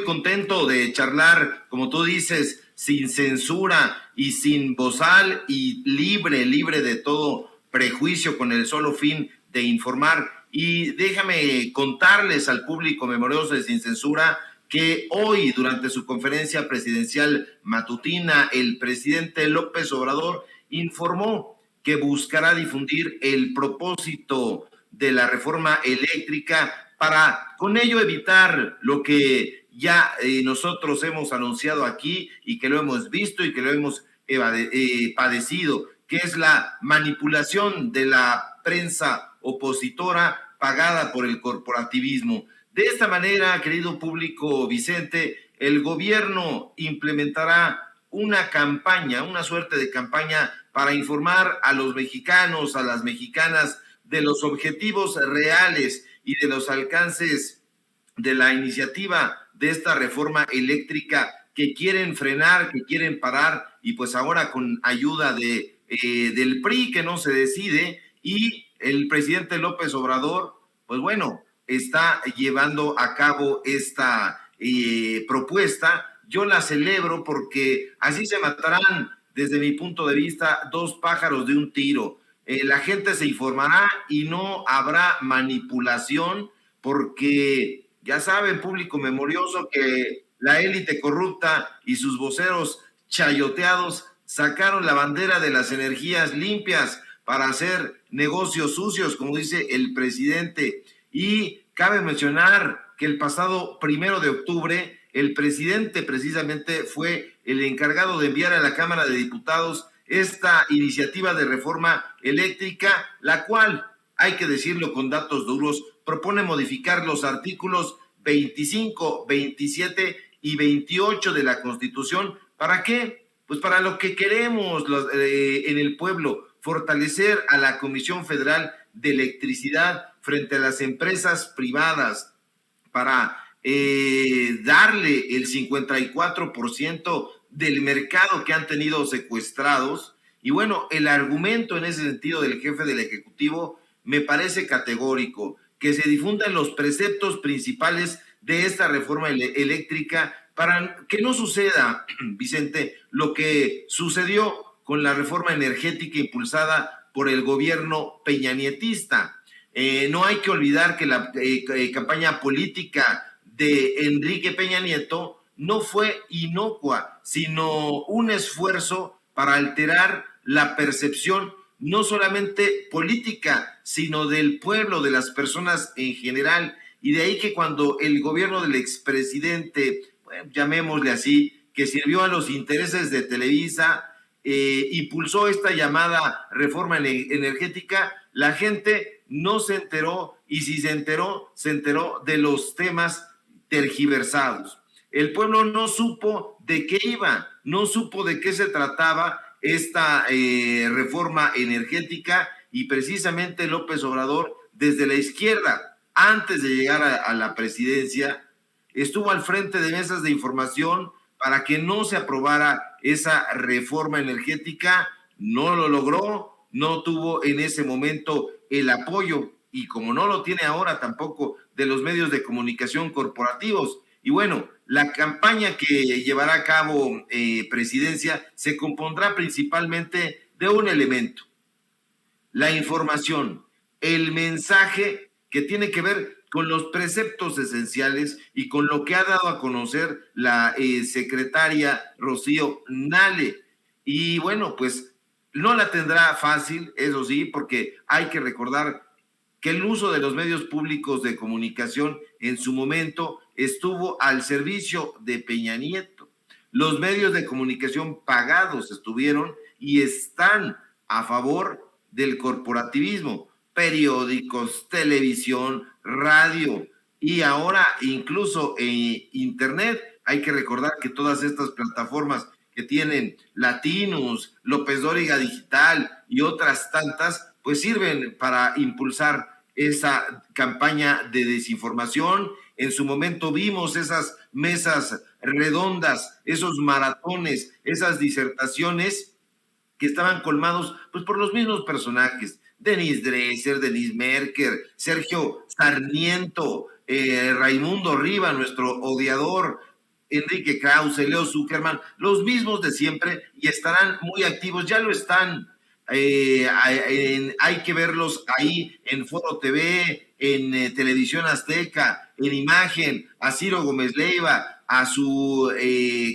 contento de charlar, como tú dices, sin censura y sin bozal y libre de todo prejuicio, con el solo fin de informar. Y déjame contarles al público memorioso de Sin Censura que hoy, durante su conferencia presidencial matutina, el presidente López Obrador informó que buscará difundir el propósito de la reforma eléctrica para con ello evitar lo que ya nosotros hemos anunciado aquí y que lo hemos visto y que lo hemos padecido, que es la manipulación de la prensa opositora pagada por el corporativismo. De esta manera, querido público Vicente, el gobierno implementará una campaña, una suerte de campaña para informar a los mexicanos, a las mexicanas, de los objetivos reales y de los alcances de la iniciativa de esta reforma eléctrica que quieren frenar, que quieren parar, y pues ahora con ayuda del PRI, que no se decide, y el presidente López Obrador, pues bueno, está llevando a cabo esta propuesta. Yo la celebro porque así se matarán, desde mi punto de vista, dos pájaros de un tiro. La gente se informará y no habrá manipulación, porque ya saben, público memorioso, que la élite corrupta y sus voceros chayoteados sacaron la bandera de las energías limpias para hacer negocios sucios, como dice el presidente. Y cabe mencionar que el pasado 1 de octubre, el presidente precisamente fue el encargado de enviar a la Cámara de Diputados esta iniciativa de reforma eléctrica, la cual, hay que decirlo con datos duros, propone modificar los artículos 25, 27 y 28 de la Constitución. ¿Para qué? Pues para lo que queremos en el pueblo, fortalecer a la Comisión Federal de Electricidad frente a las empresas privadas, para darle el 54% del mercado que han tenido secuestrados. Y bueno, el argumento en ese sentido del jefe del Ejecutivo me parece categórico: que se difundan los preceptos principales de esta reforma eléctrica para que no suceda, Vicente, lo que sucedió con la reforma energética impulsada por el gobierno peñanietista. No hay que olvidar que la campaña política de Enrique Peña Nieto no fue inocua, sino un esfuerzo para alterar la percepción no solamente política, sino del pueblo, de las personas en general. Y de ahí que cuando el gobierno del expresidente, bueno, llamémosle así, que sirvió a los intereses de Televisa, impulsó esta llamada reforma energética, la gente no se enteró, y si se enteró de los temas tergiversados. El pueblo no supo de qué iba, no supo de qué se trataba esta reforma energética, y precisamente López Obrador, desde la izquierda, antes de llegar a la presidencia, estuvo al frente de mesas de información para que no se aprobara esa reforma energética. No lo logró, no tuvo en ese momento el apoyo, y como no lo tiene ahora tampoco de los medios de comunicación corporativos. Y bueno, la campaña que llevará a cabo presidencia se compondrá principalmente de un elemento: la información, el mensaje que tiene que ver con los preceptos esenciales y con lo que ha dado a conocer la secretaria Rocío Nale. Y bueno, pues no la tendrá fácil, eso sí, porque hay que recordar que el uso de los medios públicos de comunicación en su momento estuvo al servicio de Peña Nieto. Los medios de comunicación pagados estuvieron y están a favor del corporativismo: periódicos, televisión, radio y ahora incluso internet. Hay que recordar que todas estas plataformas que tienen Latinos, López Dóriga Digital y otras tantas, pues sirven para impulsar esa campaña de desinformación. En su momento vimos esas mesas redondas, esos maratones, esas disertaciones que estaban colmados pues por los mismos personajes: Denise Dresser, Denise Merker, Sergio Sarmiento, Raimundo Riva, nuestro odiador, Enrique Krause, Leo Zuckerman, los mismos de siempre, y estarán muy activos, ya lo están. Hay que verlos ahí en Foro TV, en Televisión Azteca, en Imagen, a Ciro Gómez Leiva, a su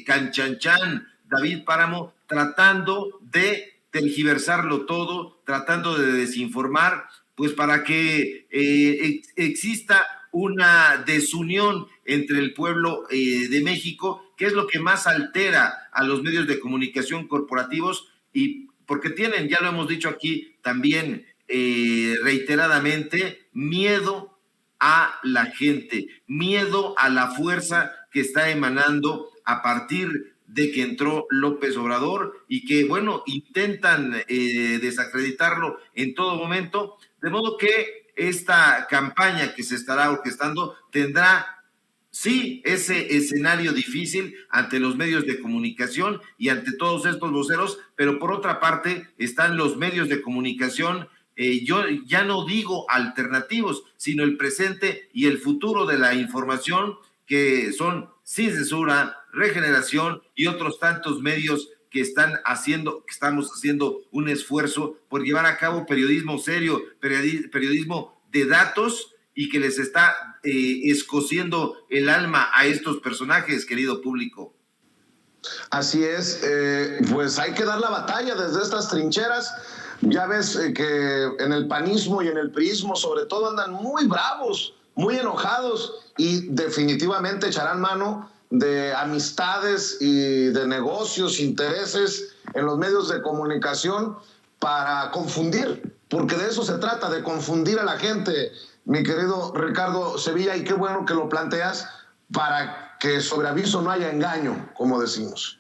canchanchan David Páramo, tratando de tergiversarlo todo, tratando de desinformar, pues para que exista una desunión entre el pueblo de México, que es lo que más altera a los medios de comunicación corporativos, y porque tienen, ya lo hemos dicho aquí también reiteradamente, miedo a la gente, miedo a la fuerza que está emanando a partir de que entró López Obrador, y que, bueno, intentan desacreditarlo en todo momento, de modo que esta campaña que se estará orquestando tendrá, sí, ese escenario difícil ante los medios de comunicación y ante todos estos voceros, pero por otra parte están los medios de comunicación, yo ya no digo alternativos, sino el presente y el futuro de la información, que son Sin Censura, Regeneración y otros tantos medios que estamos haciendo un esfuerzo por llevar a cabo periodismo serio, periodismo de datos, y que les está escociendo el alma a estos personajes, querido público. Así es, pues hay que dar la batalla desde estas trincheras. Ya ves que en el panismo y en el priismo sobre todo andan muy bravos, muy enojados, y definitivamente echarán mano de amistades y de negocios, intereses en los medios de comunicación para confundir, porque de eso se trata, de confundir a la gente, mi querido Ricardo Sevilla, y qué bueno que lo planteas, para que sobre aviso no haya engaño, como decimos.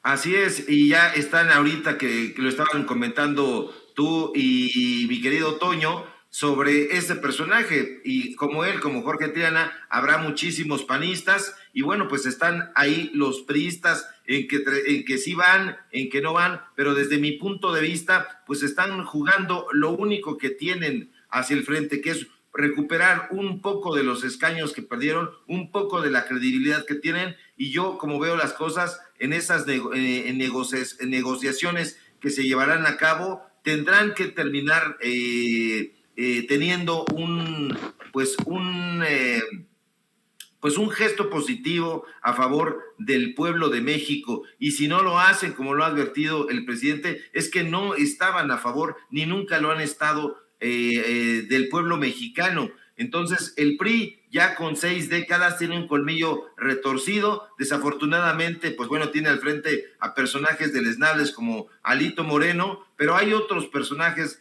Así es, y ya están ahorita que lo estaban comentando tú y mi querido Toño sobre este personaje, y como él, como Jorge Triana, habrá muchísimos panistas, y bueno, pues están ahí los priistas en que sí van, en que no van, pero desde mi punto de vista, pues están jugando lo único que tienen hacia el frente, que es recuperar un poco de los escaños que perdieron, un poco de la credibilidad que tienen, y yo, como veo las cosas, en esas negociaciones que se llevarán a cabo, tendrán que terminar teniendo un gesto positivo a favor del pueblo de México, y si no lo hacen, como lo ha advertido el presidente, es que no estaban a favor, ni nunca lo han estado, del pueblo mexicano. Entonces el PRI, ya con 6 décadas, tiene un colmillo retorcido. Desafortunadamente, pues bueno, tiene al frente a personajes deleznables como Alito Moreno, pero hay otros personajes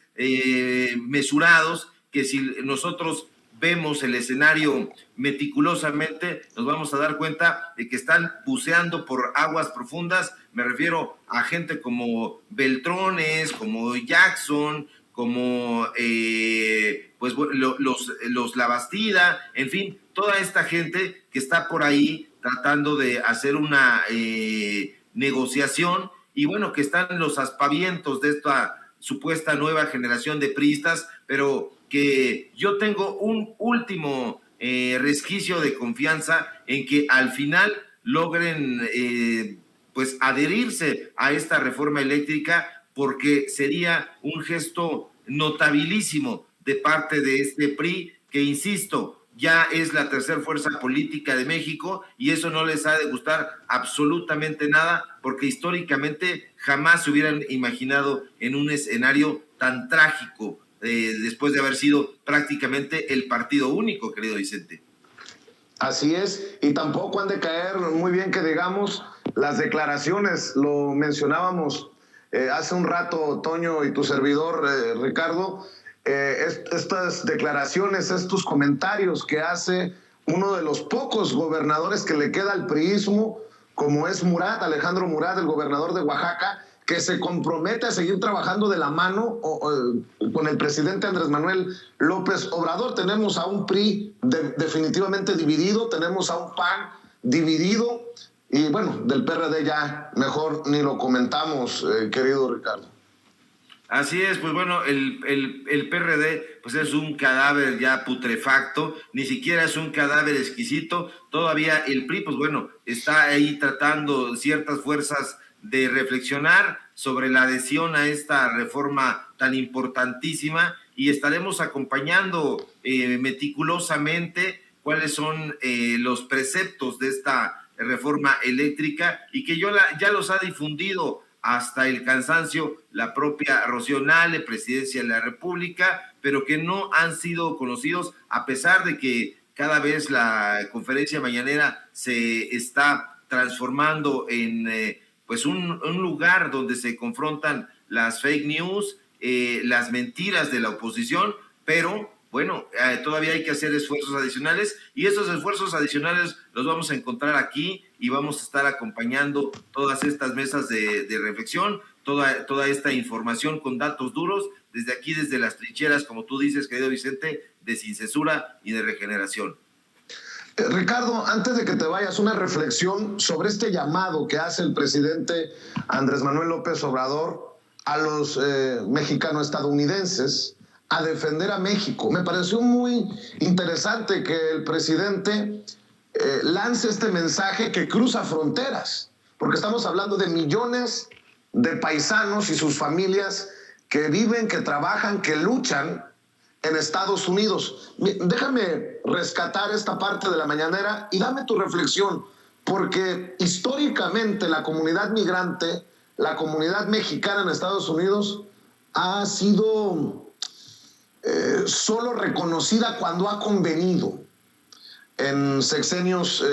mesurados, que si nosotros vemos el escenario meticulosamente, nos vamos a dar cuenta de que están buceando por aguas profundas. Me refiero a gente como Beltrones, como Jackson, como los Labastida, en fin, toda esta gente que está por ahí tratando de hacer una negociación, y bueno, que están los aspavientos de esta supuesta nueva generación de priistas, pero que yo tengo un último resquicio de confianza en que al final logren pues adherirse a esta reforma eléctrica, porque sería un gesto notabilísimo de parte de este PRI, que, insisto, ya es la tercera fuerza política de México, y eso no les ha de gustar absolutamente nada, porque históricamente jamás se hubieran imaginado en un escenario tan trágico, después de haber sido prácticamente el partido único, querido Vicente. Así es, y tampoco han de caer muy bien que digamos las declaraciones, lo mencionábamos hace un rato, Toño, y tu servidor, Ricardo, estas declaraciones, estos comentarios que hace uno de los pocos gobernadores que le queda al priismo, como es Murat, Alejandro Murat, el gobernador de Oaxaca, que se compromete a seguir trabajando de la mano con el presidente Andrés Manuel López Obrador. Tenemos a un PRI definitivamente dividido, tenemos a un PAN dividido, y bueno, del PRD ya mejor ni lo comentamos, querido Ricardo. Así es, pues bueno, el PRD pues es un cadáver ya putrefacto, ni siquiera es un cadáver exquisito, todavía el PRI pues bueno, está ahí tratando ciertas fuerzas de reflexionar sobre la adhesión a esta reforma tan importantísima y estaremos acompañando meticulosamente cuáles son los preceptos de esta reforma eléctrica y que ya los ha difundido hasta el cansancio la propia Rocío Nale, presidencia de la República, pero que no han sido conocidos a pesar de que cada vez la conferencia mañanera se está transformando en pues un lugar donde se confrontan las fake news, las mentiras de la oposición, pero bueno, todavía hay que hacer esfuerzos adicionales y esos esfuerzos adicionales los vamos a encontrar aquí y vamos a estar acompañando todas estas mesas de reflexión, toda esta información con datos duros, desde aquí, desde las trincheras, como tú dices, querido Vicente, de Sin Censura y de Regeneración. Ricardo, antes de que te vayas, una reflexión sobre este llamado que hace el presidente Andrés Manuel López Obrador a los mexicano-estadounidenses a defender a México. Me pareció muy interesante que el presidente lance este mensaje que cruza fronteras, porque estamos hablando de millones de paisanos y sus familias que viven, que trabajan, que luchan en Estados Unidos. Déjame rescatar esta parte de la mañanera y dame tu reflexión, porque históricamente la comunidad migrante, la comunidad mexicana en Estados Unidos ha sido solo reconocida cuando ha convenido en sexenios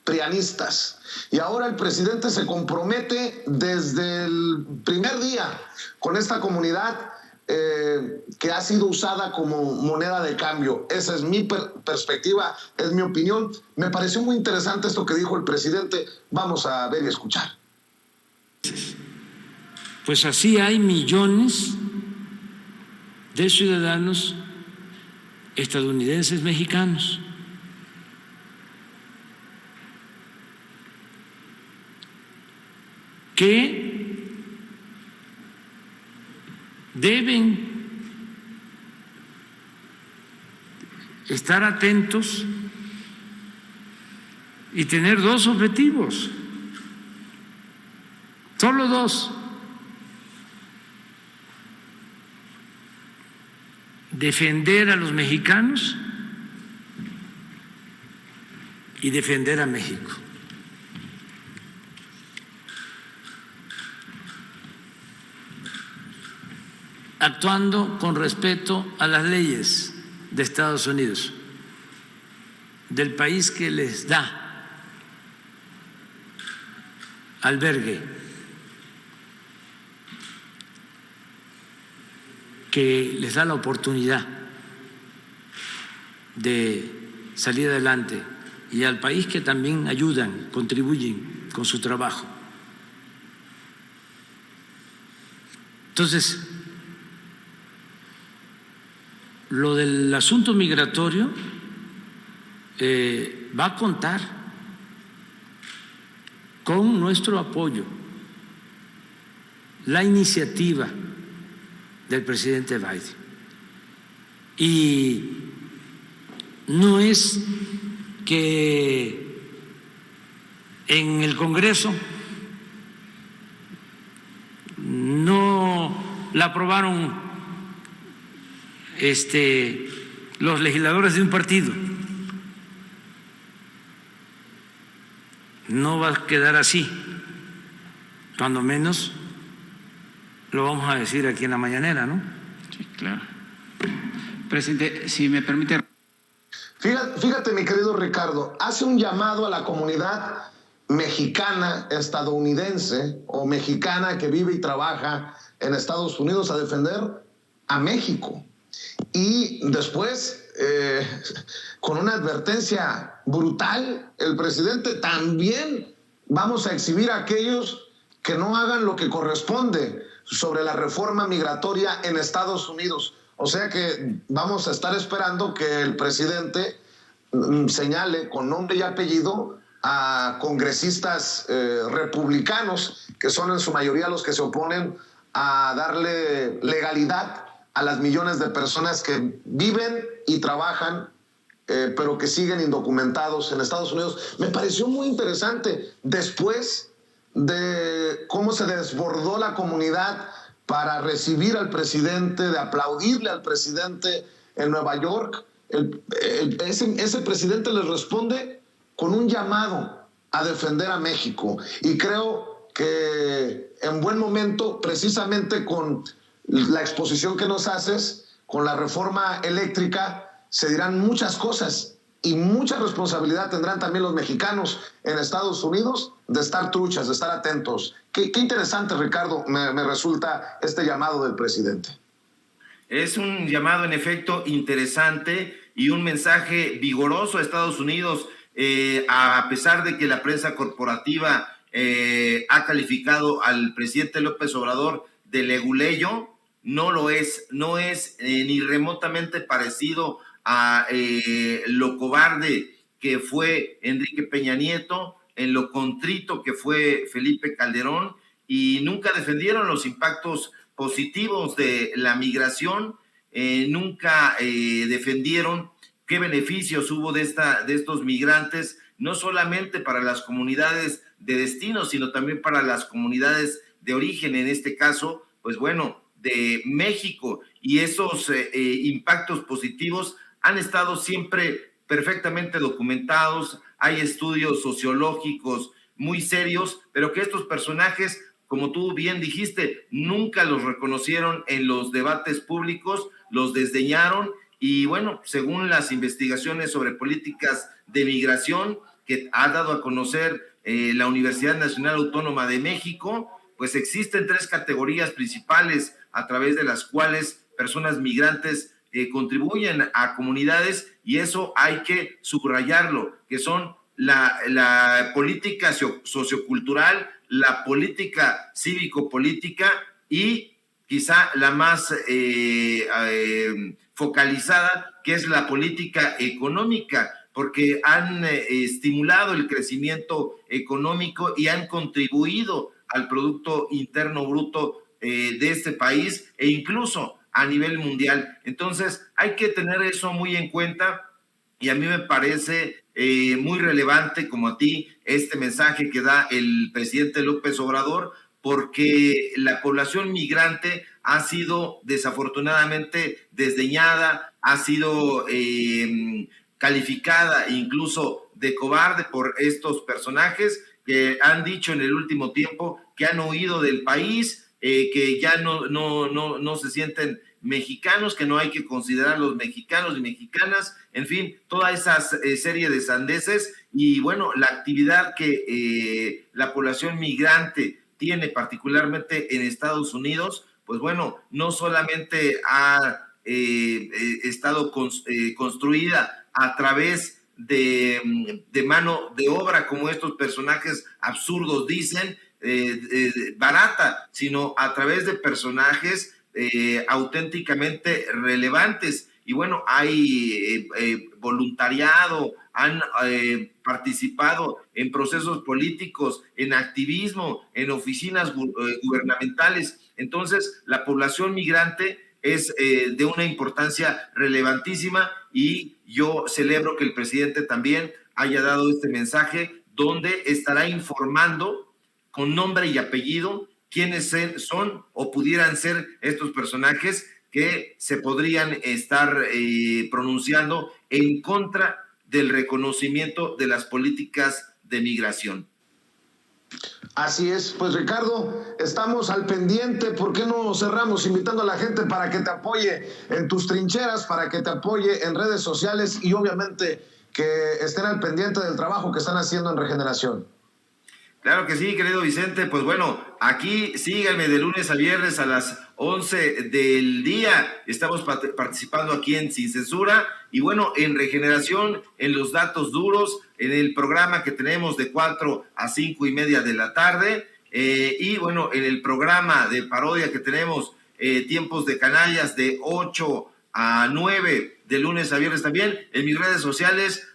prianistas. Y ahora el presidente se compromete desde el primer día con esta comunidad que ha sido usada como moneda de cambio. Esa es mi perspectiva, es mi opinión. Me pareció muy interesante esto que dijo el presidente. Vamos a ver y escuchar. Pues así hay millones de ciudadanos estadounidenses mexicanos que deben estar atentos y tener dos objetivos, solo dos: defender a los mexicanos y defender a México. Actuando con respeto a las leyes de Estados Unidos, del país que les da albergue, que les da la oportunidad de salir adelante, y al país que también ayudan, contribuyen con su trabajo. Entonces, lo del asunto migratorio va a contar con nuestro apoyo, la iniciativa del presidente Biden. Y no es que en el Congreso no la aprobaron los legisladores de un partido. No va a quedar así, cuando menos lo vamos a decir aquí en la mañanera, ¿no? Sí, claro. Presidente, si me permite. Fíjate, mi querido Ricardo, hace un llamado a la comunidad mexicana, estadounidense o mexicana que vive y trabaja en Estados Unidos a defender a México. Y después, con una advertencia brutal, el presidente también: vamos a exhibir a aquellos que no hagan lo que corresponde sobre la reforma migratoria en Estados Unidos. O sea que vamos a estar esperando que el presidente señale con nombre y apellido a congresistas republicanos, que son en su mayoría los que se oponen a darle legalidad a las millones de personas que viven y trabajan, pero que siguen indocumentados en Estados Unidos. Me pareció muy interesante después de cómo se desbordó la comunidad para recibir al presidente, de aplaudirle al presidente en Nueva York. Ese presidente les responde con un llamado a defender a México. Y creo que en buen momento, precisamente con la exposición que nos haces, con la reforma eléctrica, se dirán muchas cosas y mucha responsabilidad tendrán también los mexicanos en Estados Unidos de estar truchas, de estar atentos. Qué interesante, Ricardo, me resulta este llamado del presidente. Es un llamado en efecto interesante y un mensaje vigoroso a Estados Unidos, a pesar de que la prensa corporativa ha calificado al presidente López Obrador de leguleyo. No es ni remotamente parecido a lo cobarde que fue Enrique Peña Nieto, en lo contrito que fue Felipe Calderón, y nunca defendieron los impactos positivos de la migración, nunca defendieron qué beneficios hubo de estos migrantes, no solamente para las comunidades de destino, sino también para las comunidades de origen, en este caso, pues bueno, de México, y esos impactos positivos han estado siempre perfectamente documentados. Hay estudios sociológicos muy serios, pero que estos personajes, como tú bien dijiste, nunca los reconocieron en los debates públicos, los desdeñaron, y bueno, según las investigaciones sobre políticas de migración que ha dado a conocer la Universidad Nacional Autónoma de México, pues existen 3 categorías principales a través de las cuales personas migrantes contribuyen a comunidades, y eso hay que subrayarlo, que son la política sociocultural, la política cívico-política y quizá la más focalizada, que es la política económica, porque han estimulado el crecimiento económico y han contribuido al Producto Interno Bruto de este país e incluso a nivel mundial. Entonces hay que tener eso muy en cuenta, y a mí me parece muy relevante, como a ti, este mensaje que da el presidente López Obrador, porque la población migrante ha sido desafortunadamente desdeñada, ha sido calificada incluso de cobarde por estos personajes que han dicho en el último tiempo que han huido del país, que ya no se sienten mexicanos, que no hay que considerarlos mexicanos y mexicanas, en fin, toda esa serie de sandeces. Y bueno, la actividad que la población migrante tiene particularmente en Estados Unidos, pues bueno, no solamente ha estado construida a través de mano de obra, como estos personajes absurdos dicen, barata, sino a través de personajes auténticamente relevantes. Y bueno, hay voluntariado, han participado en procesos políticos, en activismo, en oficinas gubernamentales. Entonces, la población migrante es de una importancia relevantísima, y yo celebro que el presidente también haya dado este mensaje donde estará informando con nombre y apellido quiénes son o pudieran ser estos personajes que se podrían estar pronunciando en contra del reconocimiento de las políticas de migración. Así es, pues Ricardo, estamos al pendiente. ¿Por qué no cerramos invitando a la gente para que te apoye en tus trincheras, para que te apoye en redes sociales y obviamente que estén al pendiente del trabajo que están haciendo en Regeneración? Claro que sí, querido Vicente. Pues bueno, aquí síganme de lunes a viernes a las 11 del día. Estamos participando aquí en Sin Censura. Y bueno, en Regeneración, en los datos duros, en el programa que tenemos de 4 a 5 y media de la tarde. Y bueno, en el programa de parodia que tenemos, Tiempos de Canallas, de 8 a 9 de lunes a viernes también. En mis redes sociales,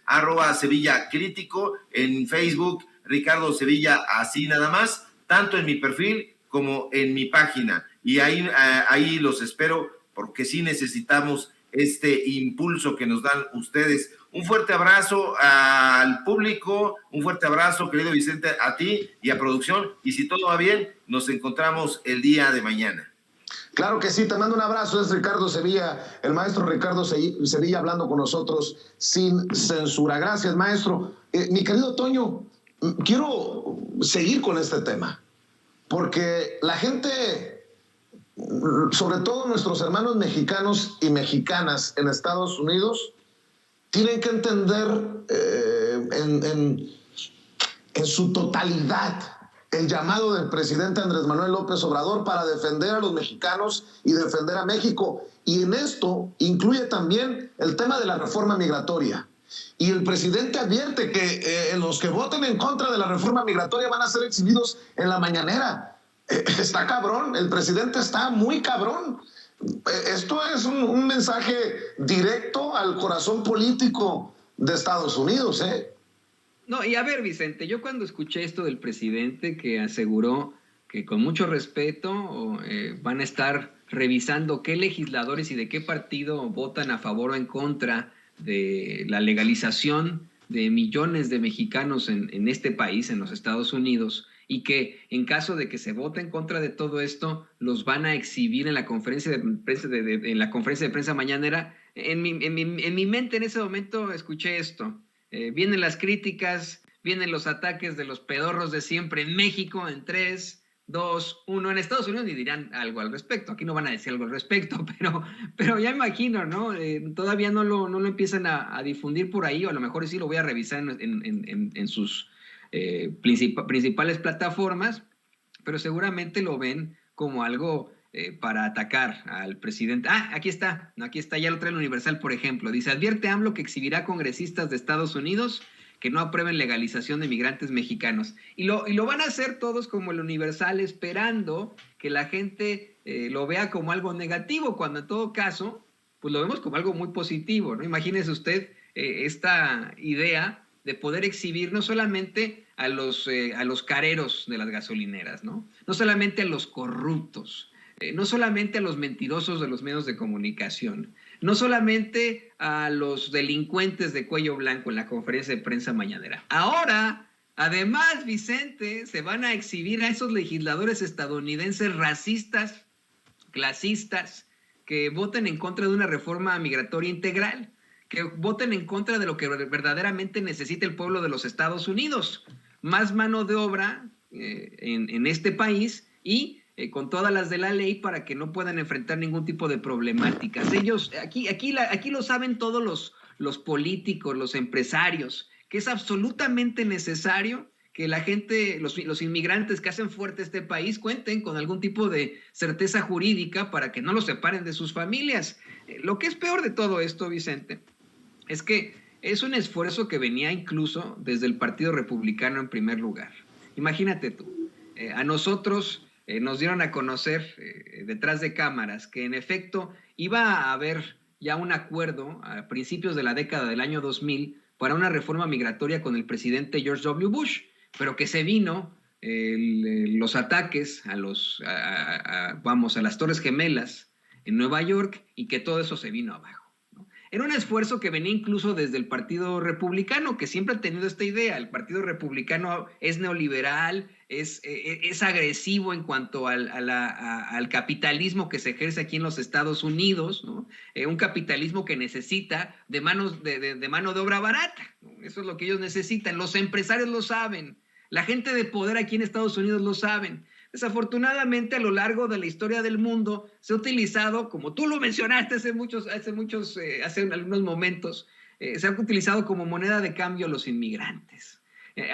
@Sevilla Crítico, en Facebook, Ricardo Sevilla, así nada más, tanto en mi perfil como en mi página. y ahí los espero, porque sí necesitamos este impulso que nos dan ustedes. Un fuerte abrazo al público, un fuerte abrazo, querido Vicente, a ti y a producción, y si todo va bien, nos encontramos el día de mañana. Claro que sí, te mando un abrazo, es Ricardo Sevilla, el maestro Ricardo Sevilla hablando con nosotros sin censura. Gracias, maestro. Mi querido Toño, quiero seguir con este tema, porque la gente, sobre todo nuestros hermanos mexicanos y mexicanas en Estados Unidos, tienen que entender en su totalidad el llamado del presidente Andrés Manuel López Obrador para defender a los mexicanos y defender a México. Y en esto incluye también el tema de la reforma migratoria. Y el presidente advierte que los que voten en contra de la reforma migratoria van a ser exhibidos en la mañanera. Está cabrón, el presidente está muy cabrón. Esto es un mensaje directo al corazón político de Estados Unidos, ¿eh? No, y a ver, Vicente, yo cuando escuché esto del presidente que aseguró que con mucho respeto van a estar revisando qué legisladores y de qué partido votan a favor o en contra de la legalización de millones de mexicanos en este país, en los Estados Unidos, y que en caso de que se vote en contra de todo esto, los van a exhibir en la conferencia de prensa mañanera. En mi mente en ese momento escuché esto. Vienen las críticas, vienen los ataques de los pedorros de siempre en México en 3, 2, 1. En Estados Unidos ni dirán algo al respecto. Aquí no van a decir algo al respecto, pero ya imagino, ¿no? Todavía no lo empiezan a difundir por ahí, o a lo mejor sí lo voy a revisar en sus principales plataformas, pero seguramente lo ven como algo para atacar al presidente. Aquí está, ya lo trae el Universal, por ejemplo. Dice, advierte AMLO que exhibirá congresistas de Estados Unidos que no aprueben legalización de migrantes mexicanos. Y lo van a hacer todos como el Universal, esperando que la gente lo vea como algo negativo, cuando en todo caso, pues lo vemos como algo muy positivo, ¿no? Imagínese usted esta idea de poder exhibir no solamente a los careros de las gasolineras, ¿no? No solamente a los corruptos, no solamente a los mentirosos de los medios de comunicación, no solamente a los delincuentes de cuello blanco en la conferencia de prensa mañanera. Ahora, además, Vicente, se van a exhibir a esos legisladores estadounidenses racistas, clasistas, que voten en contra de una reforma migratoria integral, que voten en contra de lo que verdaderamente necesita el pueblo de los Estados Unidos. Más mano de obra en este país y con todas las de la ley para que no puedan enfrentar ningún tipo de problemáticas. Ellos, aquí lo saben todos los políticos, los empresarios, que es absolutamente necesario que la gente, los inmigrantes que hacen fuerte este país cuenten con algún tipo de certeza jurídica para que no los separen de sus familias. Lo que es peor de todo esto, Vicente, es que es un esfuerzo que venía incluso desde el Partido Republicano en primer lugar. Imagínate tú, a nosotros nos dieron a conocer detrás de cámaras que en efecto iba a haber ya un acuerdo a principios de la década del año 2000 para una reforma migratoria con el presidente George W. Bush, pero que se vino los ataques a las Torres Gemelas en Nueva York y que todo eso se vino abajo. Era un esfuerzo que venía incluso desde el Partido Republicano, que siempre ha tenido esta idea. El Partido Republicano es neoliberal, es agresivo en cuanto al capitalismo que se ejerce aquí en los Estados Unidos, ¿no? Un capitalismo que necesita de mano de obra barata, ¿no? Eso es lo que ellos necesitan. Los empresarios lo saben, la gente de poder aquí en Estados Unidos lo saben. Desafortunadamente, a lo largo de la historia del mundo se ha utilizado, como tú lo mencionaste hace algunos momentos, se ha utilizado como moneda de cambio los inmigrantes.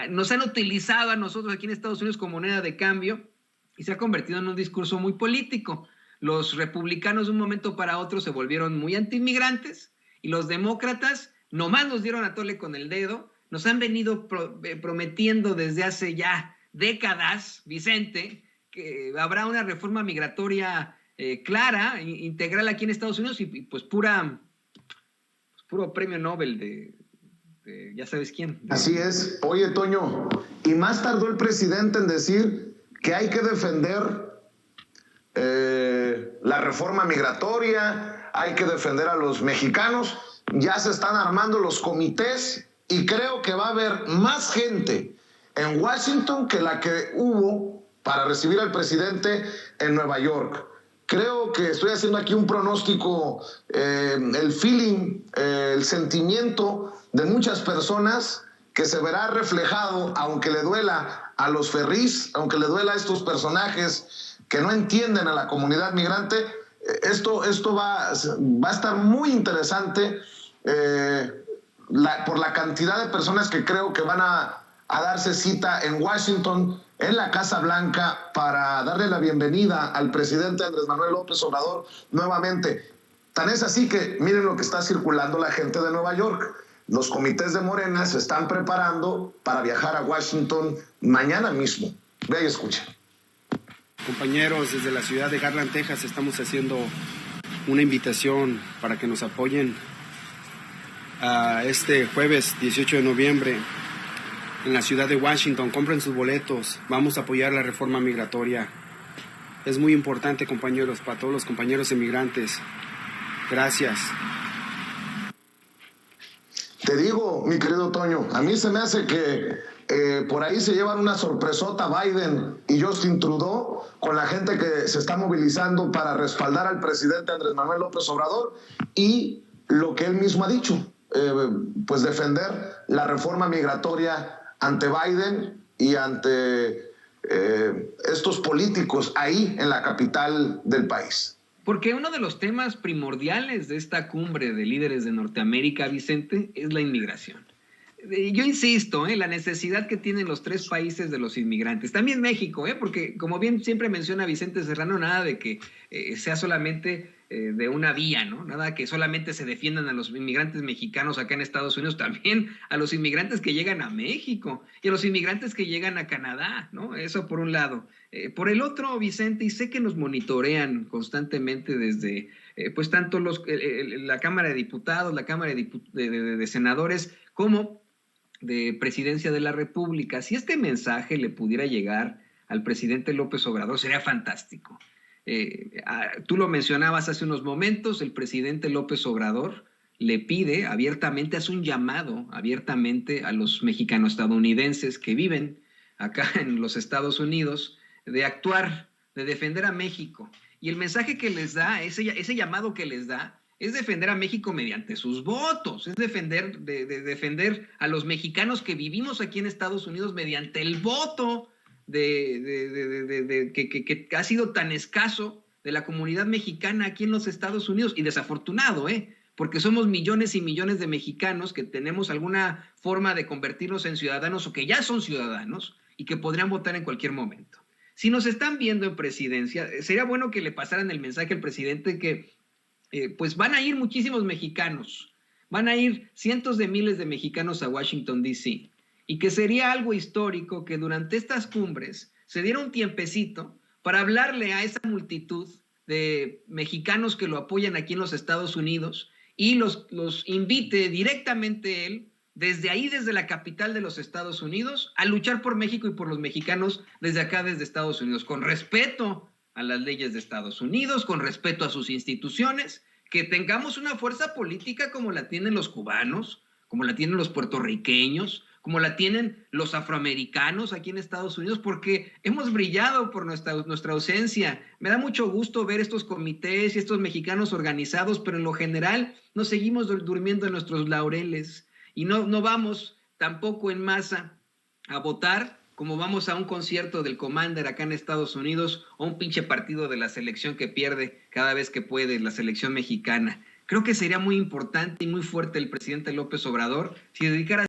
Nos han utilizado a nosotros aquí en Estados Unidos como moneda de cambio y se ha convertido en un discurso muy político. Los republicanos de un momento para otro se volvieron muy antiinmigrantes y los demócratas nomás nos dieron a tole con el dedo. Nos han venido prometiendo desde hace ya décadas, Vicente, que habrá una reforma migratoria clara, integral aquí en Estados Unidos y pues puro premio Nobel de ya sabes quién. Así es. Oye, Toño, y más tardó el presidente en decir que hay que defender la reforma migratoria, hay que defender a los mexicanos. Ya se están armando los comités y creo que va a haber más gente en Washington que la que hubo para recibir al presidente en Nueva York. Creo que estoy haciendo aquí un pronóstico, el feeling, el sentimiento de muchas personas que se verá reflejado, aunque le duela a los Ferris, aunque le duela a estos personajes que no entienden a la comunidad migrante. Esto va a estar muy interesante por la cantidad de personas que creo que van a darse cita en Washington, en la Casa Blanca, para darle la bienvenida al presidente Andrés Manuel López Obrador nuevamente. Tan es así que miren lo que está circulando la gente de Nueva York. Los comités de Morena se están preparando para viajar a Washington mañana mismo. Ve y escucha. Compañeros, desde la ciudad de Garland, Texas, estamos haciendo una invitación para que nos apoyen a este jueves 18 de noviembre en la ciudad de Washington. Compren sus boletos, vamos a apoyar la reforma migratoria. Es muy importante, compañeros, para todos los compañeros inmigrantes. Gracias. Te digo, mi querido Toño, a mí se me hace que por ahí se llevan una sorpresota Biden y Justin Trudeau con la gente que se está movilizando para respaldar al presidente Andrés Manuel López Obrador y lo que él mismo ha dicho, pues defender la reforma migratoria ante Biden y ante estos políticos ahí en la capital del país. Porque uno de los temas primordiales de esta cumbre de líderes de Norteamérica, Vicente, es la inmigración. Yo insisto, la necesidad que tienen los tres países de los inmigrantes. También México, porque como bien siempre menciona Vicente Serrano, nada de que sea solamente de una vía, ¿no? Nada que solamente se defiendan a los inmigrantes mexicanos acá en Estados Unidos, también a los inmigrantes que llegan a México y a los inmigrantes que llegan a Canadá, ¿no? Eso por un lado. Por el otro, Vicente, y sé que nos monitorean constantemente desde, pues tanto la Cámara de Diputados, la Cámara de Senadores, como de Presidencia de la República. Si este mensaje le pudiera llegar al presidente López Obrador, sería fantástico. Tú lo mencionabas hace unos momentos, el presidente López Obrador le pide abiertamente, hace un llamado abiertamente a los mexicano-estadounidenses que viven acá en los Estados Unidos de actuar, de defender a México. Y el mensaje que les da, ese llamado que les da, es defender a México mediante sus votos, es defender a los mexicanos que vivimos aquí en Estados Unidos mediante el voto que ha sido tan escaso de la comunidad mexicana aquí en los Estados Unidos, y desafortunado, porque somos millones y millones de mexicanos que tenemos alguna forma de convertirnos en ciudadanos o que ya son ciudadanos y que podrían votar en cualquier momento. Si nos están viendo en presidencia, sería bueno que le pasaran el mensaje al presidente que pues van a ir muchísimos mexicanos, van a ir cientos de miles de mexicanos a Washington, D.C., y que sería algo histórico que durante estas cumbres se diera un tiempecito para hablarle a esa multitud de mexicanos que lo apoyan aquí en los Estados Unidos y los invite directamente él, desde ahí, desde la capital de los Estados Unidos, a luchar por México y por los mexicanos desde acá, desde Estados Unidos, con respeto a las leyes de Estados Unidos, con respeto a sus instituciones, que tengamos una fuerza política como la tienen los cubanos, como la tienen los puertorriqueños, como la tienen los afroamericanos aquí en Estados Unidos, porque hemos brillado por nuestra ausencia. Me da mucho gusto ver estos comités y estos mexicanos organizados, pero en lo general nos seguimos durmiendo en nuestros laureles y no vamos tampoco en masa a votar como vamos a un concierto del Commander acá en Estados Unidos o un pinche partido de la selección que pierde cada vez que puede, la selección mexicana. Creo que sería muy importante y muy fuerte el presidente López Obrador si dedicara